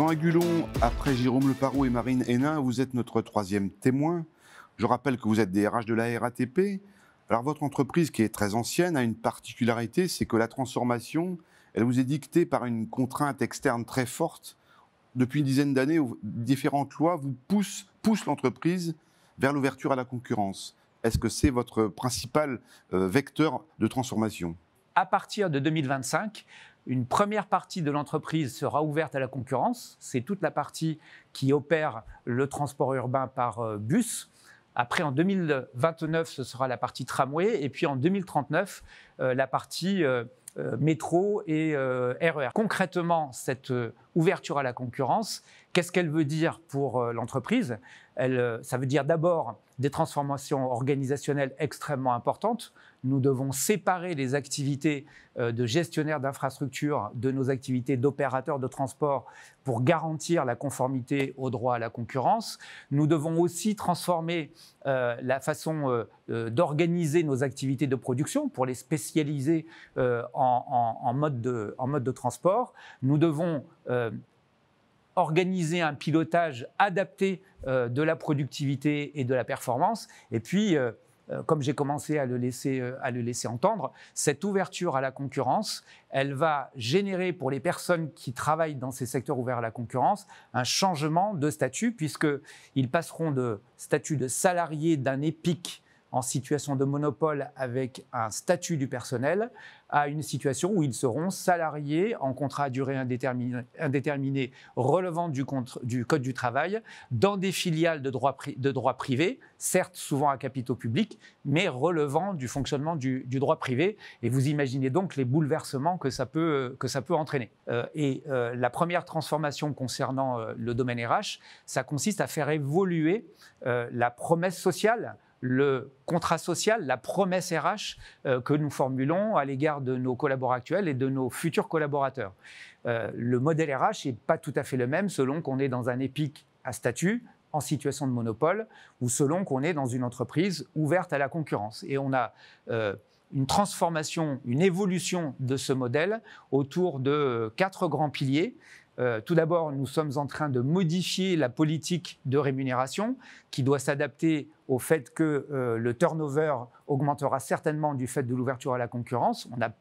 Jean Agulon, après Jérôme Leparoux et Marine Hénin, vous êtes notre troisième témoin. Je rappelle que vous êtes des RH de la RATP. Alors votre entreprise, qui est très ancienne, a une particularité, c'est que la transformation, elle vous est dictée par une contrainte externe très forte. Depuis une dizaine d'années, différentes lois vous poussent l'entreprise vers l'ouverture à la concurrence. Est-ce que c'est votre principal vecteur de transformation ? À partir de 2025, une première partie de l'entreprise sera ouverte à la concurrence. C'est toute la partie qui opère le transport urbain par bus. Après, en 2029, ce sera la partie tramway. Et puis en 2039, la partie métro et RER. Concrètement, cette ouverture à la concurrence, qu'est-ce qu'elle veut dire pour l'entreprise ? Ça veut dire d'abord des transformations organisationnelles extrêmement importantes. Nous devons séparer les activités de gestionnaires d'infrastructures de nos activités d'opérateurs de transport pour garantir la conformité au droit à la concurrence. Nous devons aussi transformer la façon d'organiser nos activités de production pour les spécialiser en mode de transport. Nous devons organiser un pilotage adapté de la productivité et de la performance. Et puis, comme j'ai commencé à le laisser entendre, cette ouverture à la concurrence, elle va générer pour les personnes qui travaillent dans ces secteurs ouverts à la concurrence un changement de statut, puisqu'ils passeront de statut de salarié d'un EPIC en situation de monopole avec un statut du personnel à une situation où ils seront salariés en contrat à durée indéterminée relevant du Code du travail dans des filiales de droit privé, certes souvent à capitaux publics, mais relevant du fonctionnement du droit privé. Et vous imaginez donc les bouleversements que ça peut entraîner. La première transformation concernant le domaine RH, ça consiste à faire évoluer la promesse sociale, le contrat social, la promesse RH que nous formulons à l'égard de nos collaborateurs actuels et de nos futurs collaborateurs. Le modèle RH n'est pas tout à fait le même selon qu'on est dans un EPIC à statut, en situation de monopole, ou selon qu'on est dans une entreprise ouverte à la concurrence. Et on a une transformation, une évolution de ce modèle autour de 4 grands piliers. Tout d'abord, nous sommes en train de modifier la politique de rémunération qui doit s'adapter au fait que le turnover augmentera certainement du fait de l'ouverture à la concurrence. On a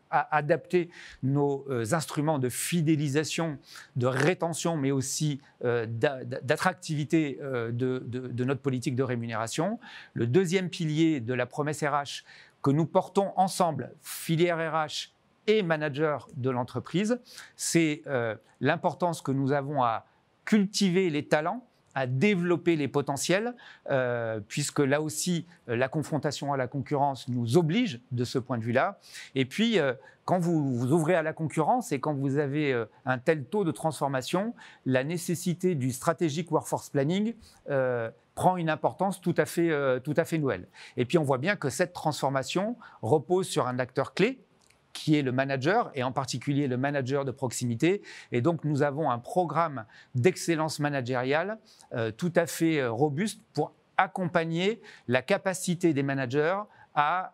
adapté nos instruments de fidélisation, de rétention, mais aussi d'attractivité de notre politique de rémunération. Le deuxième pilier de la promesse RH que nous portons ensemble, filière RH et manager de l'entreprise, c'est l'importance que nous avons à cultiver les talents, à développer les potentiels, puisque là aussi, la confrontation à la concurrence nous oblige de ce point de vue-là. Et puis, quand vous ouvrez à la concurrence et quand vous avez un tel taux de transformation, la nécessité du strategic workforce planning prend une importance tout à fait nouvelle. Et puis, on voit bien que cette transformation repose sur un acteur clé, qui est le manager, et en particulier le manager de proximité. Et donc, nous avons un programme d'excellence managériale tout à fait robuste pour accompagner la capacité des managers à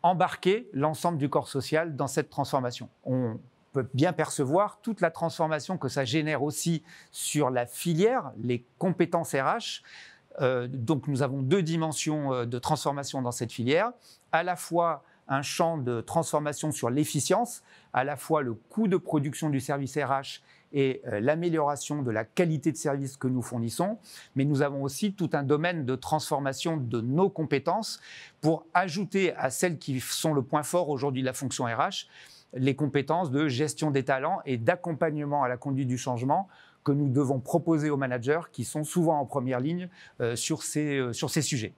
embarquer l'ensemble du corps social dans cette transformation. On peut bien percevoir toute la transformation que ça génère aussi sur la filière, les compétences RH. Donc, nous avons 2 dimensions de transformation dans cette filière, à la fois un champ de transformation sur l'efficience, à la fois le coût de production du service RH et l'amélioration de la qualité de service que nous fournissons, mais nous avons aussi tout un domaine de transformation de nos compétences pour ajouter à celles qui sont le point fort aujourd'hui de la fonction RH, les compétences de gestion des talents et d'accompagnement à la conduite du changement que nous devons proposer aux managers qui sont souvent en première ligne sur ces sujets.